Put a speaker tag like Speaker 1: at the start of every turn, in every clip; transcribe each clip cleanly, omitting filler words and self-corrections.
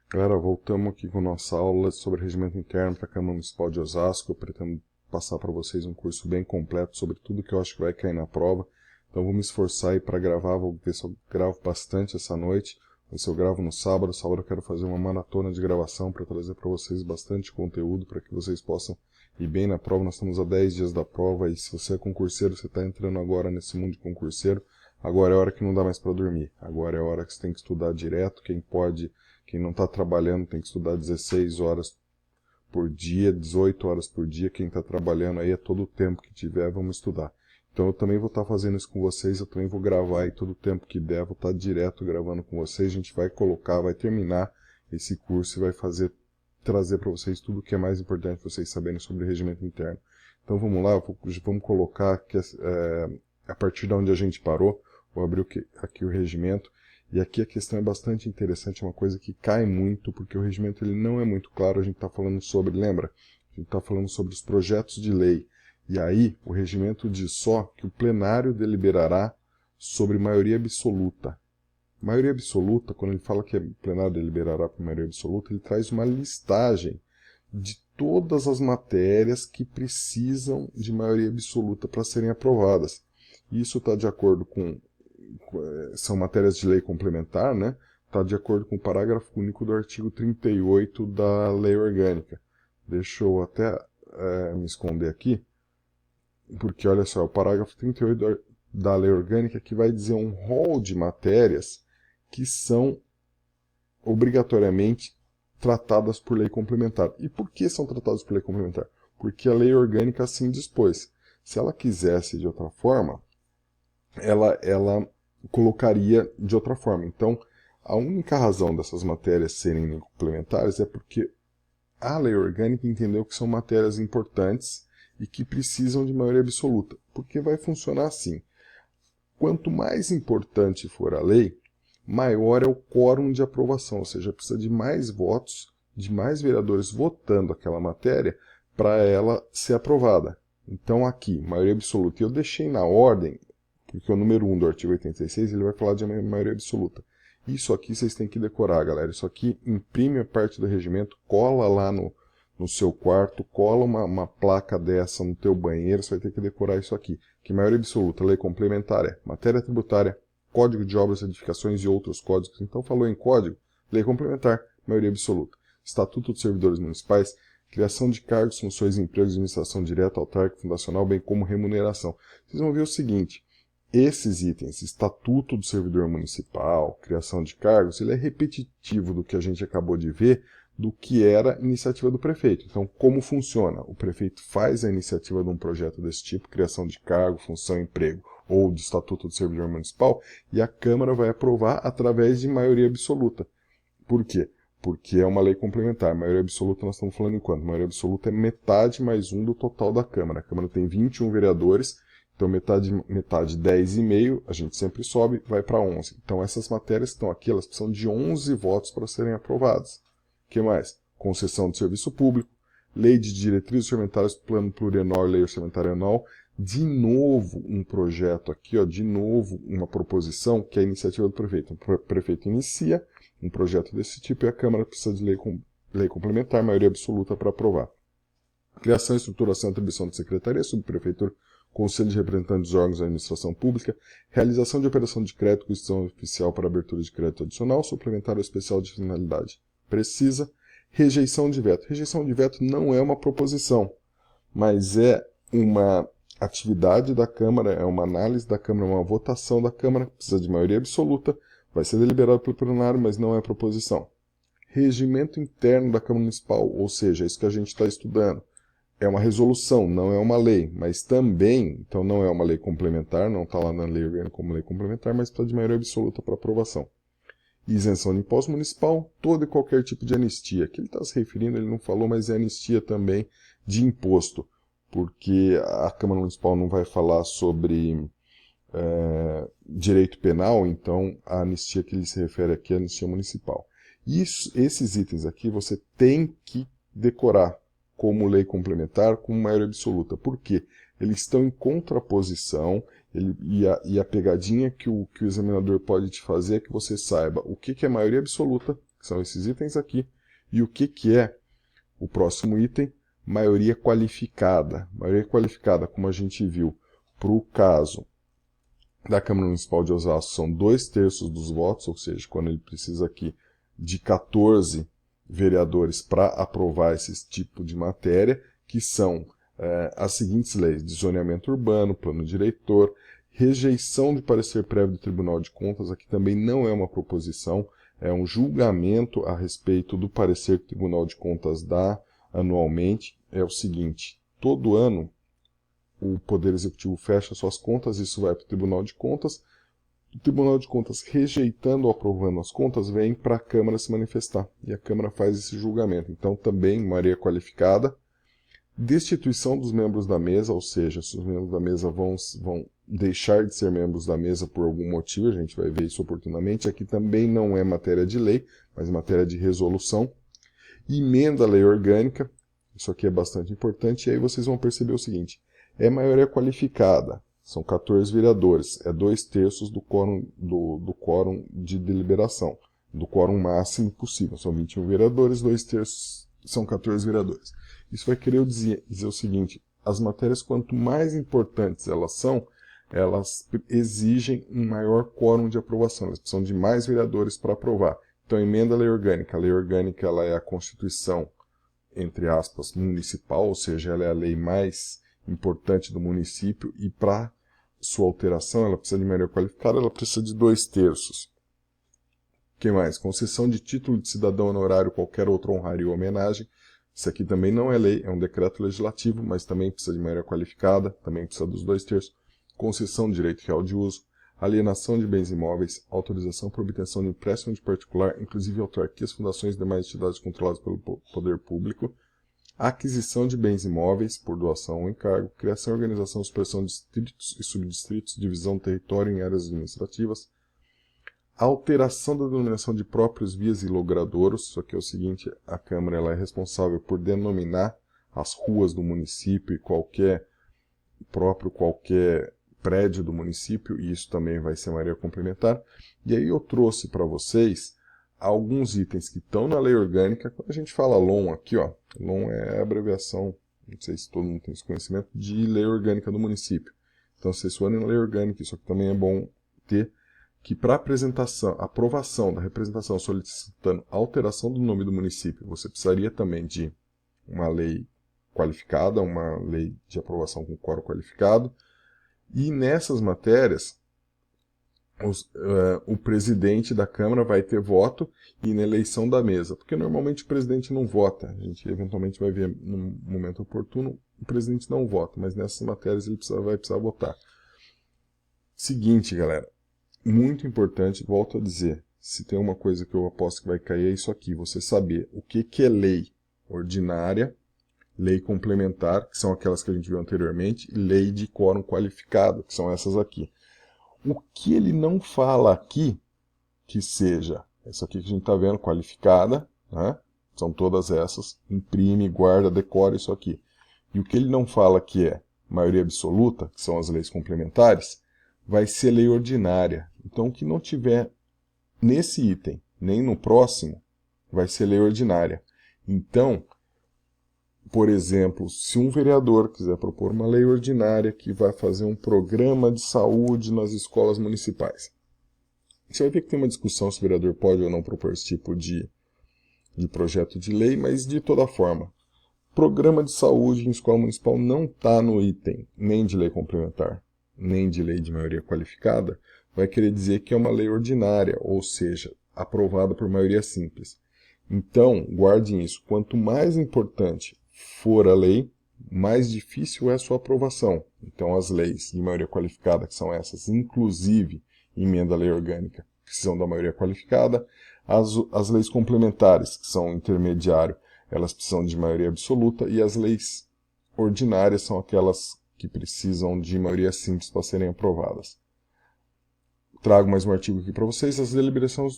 Speaker 1: Galera, voltamos aqui com nossa aula sobre regimento interno para a Câmara Municipal de Osasco. Eu pretendo passar para vocês um curso bem completo sobre tudo que eu acho que vai cair na prova. Então vou me esforçar aí para gravar, vou ver se eu gravo bastante essa noite. Ou se eu gravo no sábado. Sábado eu quero fazer uma maratona de gravação para trazer para vocês bastante conteúdo para que vocês possam ir bem na prova. Nós estamos a 10 dias da prova e se você é concurseiro, você está entrando agora nesse mundo de concurseiro, agora é a hora que não dá mais para dormir. Agora é a hora que você tem que estudar direto. Quem não está trabalhando tem que estudar 16 horas por dia, 18 horas por dia. Quem está trabalhando aí, é todo o tempo que tiver, vamos estudar. Então eu também vou estar fazendo isso com vocês, eu também vou gravar aí todo o tempo que der, vou estar direto gravando com vocês. A gente vai colocar, vai terminar esse curso e vai trazer para vocês tudo o que é mais importante vocês saberem sobre o regimento interno. Então vamos lá, vamos colocar aqui, a partir de onde a gente parou, vou abrir aqui o regimento. E aqui a questão é bastante interessante, é uma coisa que cai muito, porque o regimento ele não é muito claro. A gente está falando sobre, lembra? A gente está falando sobre os projetos de lei. E aí, o regimento diz só que o plenário deliberará sobre maioria absoluta. Maioria absoluta, quando ele fala que o plenário deliberará por maioria absoluta, ele traz uma listagem de todas as matérias que precisam de maioria absoluta para serem aprovadas. Isso está de acordo são matérias de lei complementar, né? Está de acordo com o parágrafo único do artigo 38 da Lei Orgânica. Deixa eu até me esconder aqui, porque olha só, o parágrafo 38 da Lei Orgânica que vai dizer um rol de matérias que são obrigatoriamente tratadas por lei complementar. E por que são tratadas por lei complementar? Porque a Lei Orgânica assim dispôs. Se ela quisesse de outra forma, ela colocaria de outra forma. Então, a única razão dessas matérias serem complementares é porque a lei orgânica entendeu que são matérias importantes e que precisam de maioria absoluta. Porque vai funcionar assim. Quanto mais importante for a lei, maior é o quórum de aprovação, ou seja, precisa de mais votos, de mais vereadores votando aquela matéria para ela ser aprovada. Então aqui, maioria absoluta. Eu deixei na ordem, porque o número 1 do artigo 86 ele vai falar de maioria absoluta. Isso aqui vocês têm que decorar, galera. Isso aqui imprime a parte do regimento, cola lá no seu quarto, cola uma placa dessa no teu banheiro, você vai ter que decorar isso aqui. Que maioria absoluta, lei complementar é matéria tributária, Código de Obras, Edificações e outros códigos. Então falou em código, lei complementar, maioria absoluta. Estatuto dos Servidores Municipais, criação de cargos, funções e empregos de administração direta, autárquica, fundacional, bem como remuneração. Vocês vão ver o seguinte, esses itens, Estatuto do Servidor Municipal, criação de cargos, ele é repetitivo do que a gente acabou de ver, do que era iniciativa do prefeito. Então, como funciona? O prefeito faz a iniciativa de um projeto desse tipo, criação de cargo, função, emprego, ou de Estatuto do Servidor Municipal, e a Câmara vai aprovar através de maioria absoluta. Por quê? Porque é uma lei complementar. Maioria absoluta nós estamos falando em quanto? Maioria absoluta é metade mais um do total da Câmara. A Câmara tem 21 vereadores, então metade 10,5, a gente sempre sobe, vai para 11. Então essas matérias que estão aqui, elas precisam de 11 votos para serem aprovadas. O que mais? Concessão de serviço público, lei de diretrizes orçamentárias, plano plurianual e lei orçamentária anual. De novo um projeto aqui, ó, de novo uma proposição que é a iniciativa do prefeito. O prefeito inicia um projeto desse tipo e a Câmara precisa de lei complementar, maioria absoluta para aprovar. Criação, estruturação e atribuição de secretaria, subprefeitura, conselho de representantes dos órgãos da administração pública, realização de operação de crédito, constituição oficial para abertura de crédito adicional, suplementar ou especial de finalidade precisa, rejeição de veto. Rejeição de veto não é uma proposição, mas é uma atividade da Câmara, é uma análise da Câmara, uma votação da Câmara, precisa de maioria absoluta, vai ser deliberado pelo plenário, mas não é proposição. Regimento interno da Câmara Municipal, ou seja, é isso que a gente está estudando. É uma resolução, não é uma lei, mas também, então não é uma lei complementar, não está lá na lei orgânica como lei complementar, mas precisa de maioria absoluta para aprovação. Isenção de imposto municipal, todo e qualquer tipo de anistia. Que ele está se referindo, ele não falou, mas é anistia também de imposto, porque a Câmara Municipal não vai falar sobre direito penal, então a anistia que ele se refere aqui é a anistia municipal. Esses itens aqui você tem que decorar como lei complementar, como maioria absoluta. Por quê? Eles estão em contraposição, e a pegadinha que o examinador pode te fazer é que você saiba o que é maioria absoluta, que que são esses itens aqui. E o que é o próximo item? Maioria qualificada. Maioria qualificada, como a gente viu, para o caso da Câmara Municipal de Osasco, são 2/3 dos votos, ou seja, quando ele precisa aqui de 14 vereadores para aprovar esse tipo de matéria, que são as seguintes leis: de zoneamento urbano, plano diretor, rejeição de parecer prévio do Tribunal de Contas. Aqui também não é uma proposição, é um julgamento a respeito do parecer que o Tribunal de Contas dá anualmente. É o seguinte: todo ano o Poder Executivo fecha suas contas, isso vai para o Tribunal de Contas. O Tribunal de Contas, rejeitando ou aprovando as contas, vem para a Câmara se manifestar. E a Câmara faz esse julgamento. Então, também, maioria qualificada. Destituição dos membros da mesa, ou seja, se os membros da mesa vão deixar de ser membros da mesa por algum motivo, a gente vai ver isso oportunamente. Aqui também não é matéria de lei, mas matéria de resolução. Emenda à lei orgânica, isso aqui é bastante importante, e aí vocês vão perceber o seguinte: é maioria qualificada, são 14 vereadores, é 2/3 do quórum de deliberação, do quórum máximo possível. São 21 vereadores, 2/3 são 14 vereadores. Isso vai querer dizer o seguinte: as matérias, quanto mais importantes elas são, elas exigem um maior quórum de aprovação, elas precisam de mais vereadores para aprovar. Então, emenda à lei orgânica. A lei orgânica, ela é a Constituição, entre aspas, municipal, ou seja, ela é a lei mais importante do município, e para sua alteração ela precisa de maioria qualificada, ela precisa de 2/3. O que mais? Concessão de título de cidadão honorário, qualquer outra honraria ou homenagem. Isso aqui também não é lei, é um decreto legislativo, mas também precisa de maioria qualificada, também precisa dos 2/3. Concessão de direito real de uso, alienação de bens imóveis, autorização para obtenção de empréstimo de particular, inclusive autarquias, fundações e demais entidades controladas pelo poder público, aquisição de bens imóveis por doação ou encargo, criação e organização e supressão de distritos e subdistritos, divisão do território em áreas administrativas, alteração da denominação de próprios vias e logradouros. Isso aqui é o seguinte: a Câmara ela é responsável por denominar as ruas do município e qualquer prédio do município, e isso também vai ser maioria complementar. E aí eu trouxe para vocês alguns itens que estão na lei orgânica. Quando a gente fala LON aqui, ó, LON é a abreviação, não sei se todo mundo tem esse conhecimento, de lei orgânica do município. Então, vocês forem na lei orgânica, isso aqui também é bom ter, que para aprovação da representação solicitando alteração do nome do município, você precisaria também de uma lei qualificada, uma lei de aprovação com quórum qualificado. E nessas matérias, o presidente da Câmara vai ter voto, e na eleição da mesa, porque normalmente o presidente não vota, a gente eventualmente vai ver no momento oportuno, o presidente não vota, mas nessas matérias ele vai precisar votar. Seguinte, galera, muito importante, volto a dizer, se tem uma coisa que eu aposto que vai cair é isso aqui: você saber o que é lei ordinária, lei complementar, que são aquelas que a gente viu anteriormente, e lei de quórum qualificado, que são essas aqui. O que ele não fala aqui, que seja essa aqui que a gente está vendo, qualificada, né? São todas essas, imprime, guarda, decora isso aqui. E o que ele não fala que é maioria absoluta, que são as leis complementares, vai ser lei ordinária. Então, o que não tiver nesse item, nem no próximo, vai ser lei ordinária. Então, por exemplo, se um vereador quiser propor uma lei ordinária que vai fazer um programa de saúde nas escolas municipais, você vai ver que tem uma discussão se o vereador pode ou não propor esse tipo de projeto de lei, mas de toda forma, programa de saúde em escola municipal não está no item nem de lei complementar, nem de lei de maioria qualificada, vai querer dizer que é uma lei ordinária, ou seja, aprovada por maioria simples. Então, guardem isso: quanto mais importante for a lei, mais difícil é a sua aprovação. Então, as leis de maioria qualificada, que são essas, inclusive emenda à lei orgânica, precisam da maioria qualificada. As leis complementares, que são intermediário, elas precisam de maioria absoluta, e as leis ordinárias são aquelas que precisam de maioria simples para serem aprovadas. Trago mais um artigo aqui para vocês: as deliberações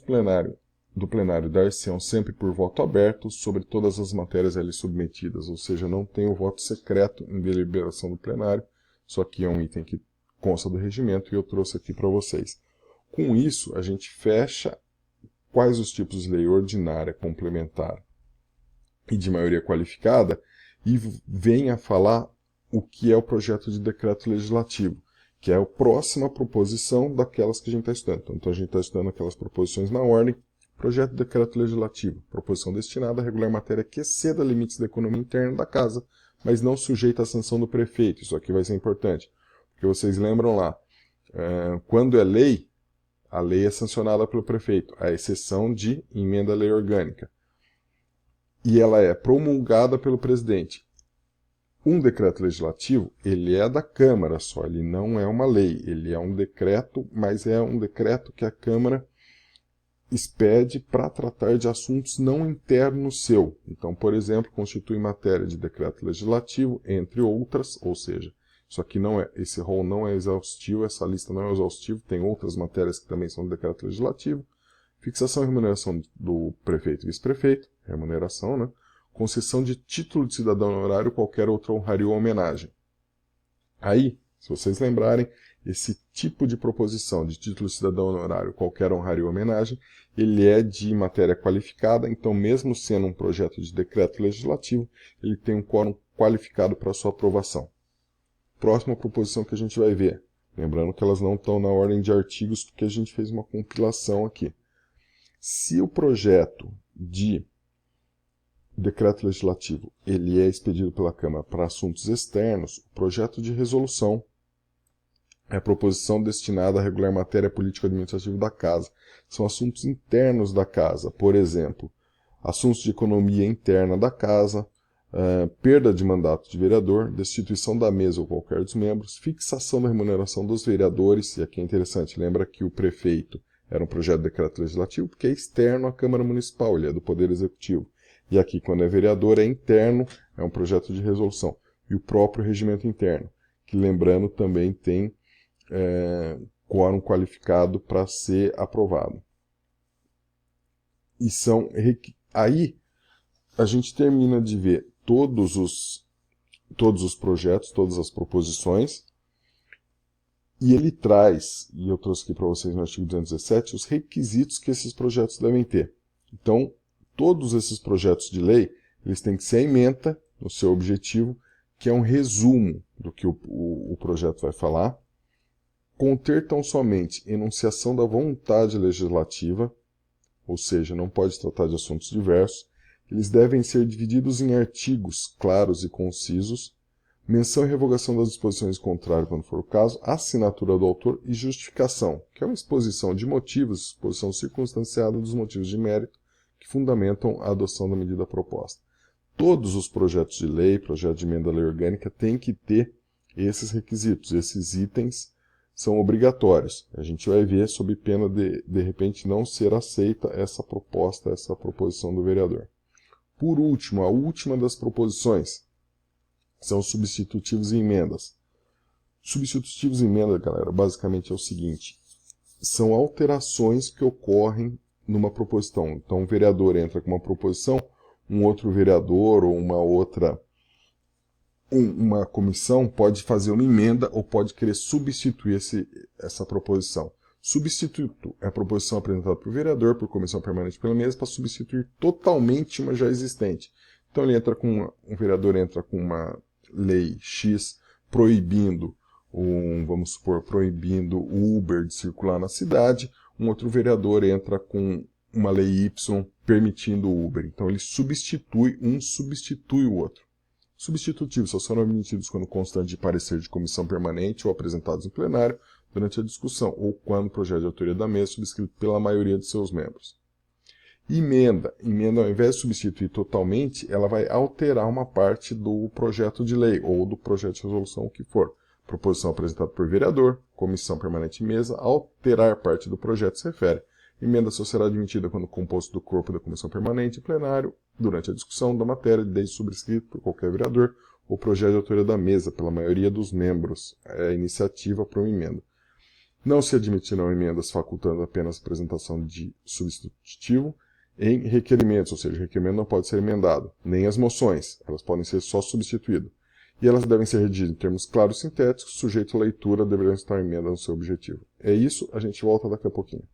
Speaker 1: do plenário dar-se-ão sempre por voto aberto sobre todas as matérias ali submetidas, ou seja, não tem o voto secreto em deliberação do plenário. Isso aqui é um item que consta do regimento e eu trouxe aqui para vocês. Com isso, a gente fecha quais os tipos de lei ordinária, complementar e de maioria qualificada, e vem a falar o que é o projeto de decreto legislativo, que é a próxima proposição daquelas que a gente está estudando. Então a gente está estudando aquelas proposições na ordem. Projeto de decreto legislativo, proposição destinada a regular matéria que exceda limites da economia interna da casa, mas não sujeita à sanção do prefeito. Isso aqui vai ser importante, porque vocês lembram lá, quando é lei, a lei é sancionada pelo prefeito, à exceção de emenda à lei orgânica. E ela é promulgada pelo presidente. Um decreto legislativo, ele é da Câmara só, ele não é uma lei, ele é um decreto, mas é um decreto que a Câmara expede para tratar de assuntos não internos seu. Então, por exemplo, constitui matéria de decreto legislativo, entre outras, ou seja, isso aqui não é, esse rol não é exaustivo, essa lista não é exaustiva, tem outras matérias que também são de decreto legislativo. Fixação e remuneração do prefeito e vice-prefeito, remuneração, né? Concessão de título de cidadão honorário, qualquer outra honraria ou homenagem. Aí, se vocês lembrarem, esse tipo de proposição de título de cidadão honorário, qualquer honraria ou homenagem, ele é de matéria qualificada, então mesmo sendo um projeto de decreto legislativo, ele tem um quórum qualificado para sua aprovação. Próxima proposição que a gente vai ver, lembrando que elas não estão na ordem de artigos, porque a gente fez uma compilação aqui. Se o projeto de decreto legislativo ele é expedido pela Câmara para assuntos externos, o projeto de resolução é a proposição destinada a regular matéria política administrativa da Casa. São assuntos internos da Casa, por exemplo, assuntos de economia interna da Casa, perda de mandato de vereador, destituição da mesa ou qualquer dos membros, fixação da remuneração dos vereadores, e aqui é interessante, lembra que o prefeito era um projeto de decreto legislativo, porque é externo à Câmara Municipal, ele é do Poder Executivo. E aqui, quando é vereador, é interno, é um projeto de resolução. E o próprio regimento interno, que lembrando também tem quórum qualificado para ser aprovado. E aí a gente termina de ver todos os projetos, todas as proposições, e ele traz, e eu trouxe aqui para vocês no artigo 217, os requisitos que esses projetos devem ter. Então, todos esses projetos de lei, eles têm que ser a ementa no seu objetivo, que é um resumo do que o projeto vai falar, conter tão somente enunciação da vontade legislativa, ou seja, não pode tratar de assuntos diversos, eles devem ser divididos em artigos claros e concisos, menção e revogação das disposições contrárias quando for o caso, assinatura do autor e justificação, que é uma exposição de motivos, exposição circunstanciada dos motivos de mérito, que fundamentam a adoção da medida proposta. Todos os projetos de lei, projeto de emenda à lei orgânica, têm que ter esses requisitos, esses itens são obrigatórios. A gente vai ver sob pena de repente, não ser aceita essa proposta, essa proposição do vereador. Por último, a última das proposições são substitutivos e emendas. Substitutivos e emendas, galera, basicamente é o seguinte, são alterações que ocorrem numa proposição. Então, o vereador entra com uma proposição, um outro vereador ou uma comissão pode fazer uma emenda ou pode querer substituir essa proposição. Substituto é a proposição apresentada por vereador, por comissão permanente pela mesa, para substituir totalmente uma já existente. Então, um vereador entra com uma lei X proibindo, vamos supor, proibindo o Uber de circular na cidade, um outro vereador entra com uma lei Y permitindo o Uber. Então, ele substitui o outro. Substitutivos só serão admitidos quando constam de parecer de comissão permanente ou apresentados em plenário durante a discussão, ou quando o projeto de autoria da mesa é subscrito pela maioria de seus membros. Emenda, ao invés de substituir totalmente, ela vai alterar uma parte do projeto de lei, ou do projeto de resolução, o que for. Proposição apresentada por vereador, comissão permanente e mesa, alterar parte do projeto se refere. Emenda só será admitida quando composto do corpo da comissão permanente e plenário, durante a discussão da matéria, desde subscrito por qualquer vereador, ou projeto de autoria da mesa, pela maioria dos membros. É a iniciativa para uma emenda. Não se admitirão emendas facultando apenas a apresentação de substitutivo em requerimentos, ou seja, o requerimento não pode ser emendado, nem as moções, elas podem ser só substituídas. E elas devem ser redigidas em termos claros e sintéticos, sujeito à leitura, deverão estar emendas no seu objetivo. É isso, a gente volta daqui a pouquinho.